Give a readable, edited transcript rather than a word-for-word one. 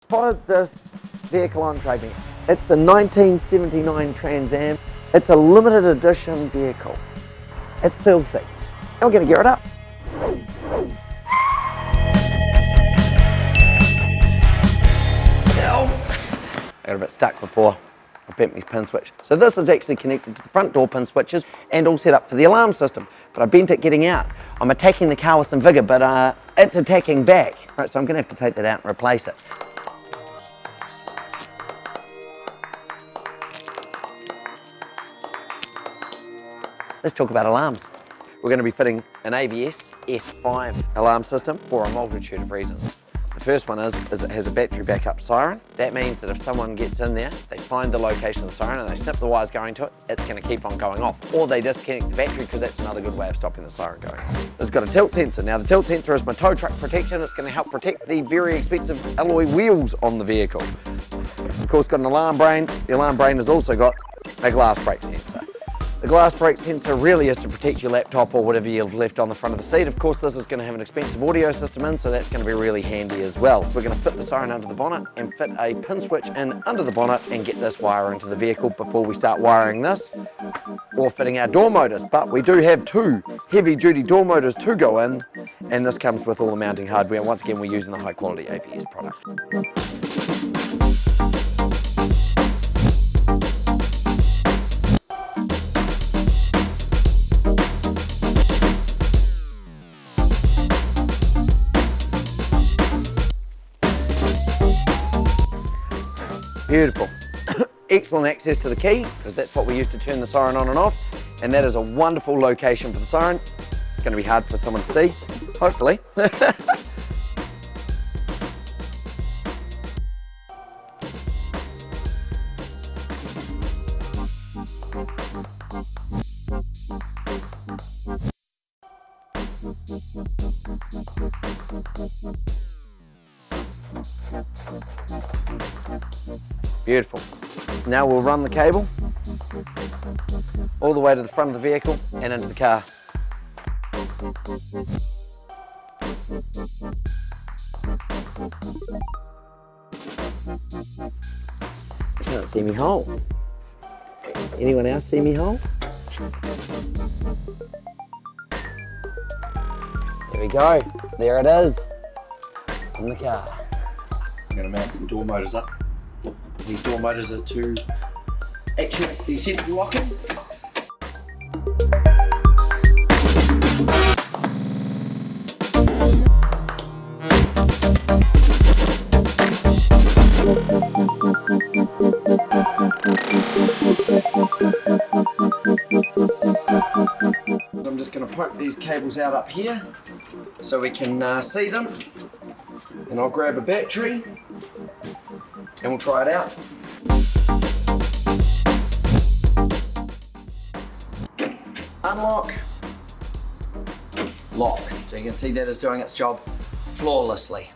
Spotted this vehicle on TradeMe. It's the 1979 Trans Am. It's a limited edition vehicle. It's filthy. And we're going to gear it up. I got a bit stuck before I bent my pin switch. So this is actually connected to the front door pin switches and all set up for the alarm system. But I bent it getting out. I'm attacking the car with some vigour, but it's attacking back. Right, so I'm going to have to take that out and replace it. Let's talk about alarms. We're going to be fitting an Ep05 alarm system for a multitude of reasons. The first one is it has a battery backup siren. That means that if someone gets in there, they find the location of the siren and they snip the wires going to it, it's going to keep on going off. Or they disconnect the battery because that's another good way of stopping the siren going. It's got a tilt sensor. Now the tilt sensor is my tow truck protection. It's going to help protect the very expensive alloy wheels on the vehicle. Of course, got an alarm brain. The alarm brain has also got a glass brake sensor. The glass brake sensor really is to protect your laptop or whatever you've left on the front of the seat. Of course, this is going to have an expensive audio system in, so that's going to be really handy as well. We're going to fit the siren under the bonnet and fit a pin switch in under the bonnet and get this wire into the vehicle before we start wiring this or fitting our door motors. But we do have two heavy-duty door motors to go in, and this comes with all the mounting hardware. Once again, we're using the high-quality ABS product. Beautiful. Excellent access to the key, because that's what we use to turn the siren on and off, and that is a wonderful location for the siren. It's going to be hard for someone to see, hopefully. Beautiful. Now we'll run the cable all the way to the front of the vehicle and into the car. I can't see me hole. Anyone else see me hole? There we go. There it is. In the car. I'm going to mount some door motors up. These door motors are to actuate the central locking. I'm just going to poke these cables out up here so we can see them, and I'll grab a battery and we'll try it out. Unlock, lock. So you can see that is doing its job flawlessly.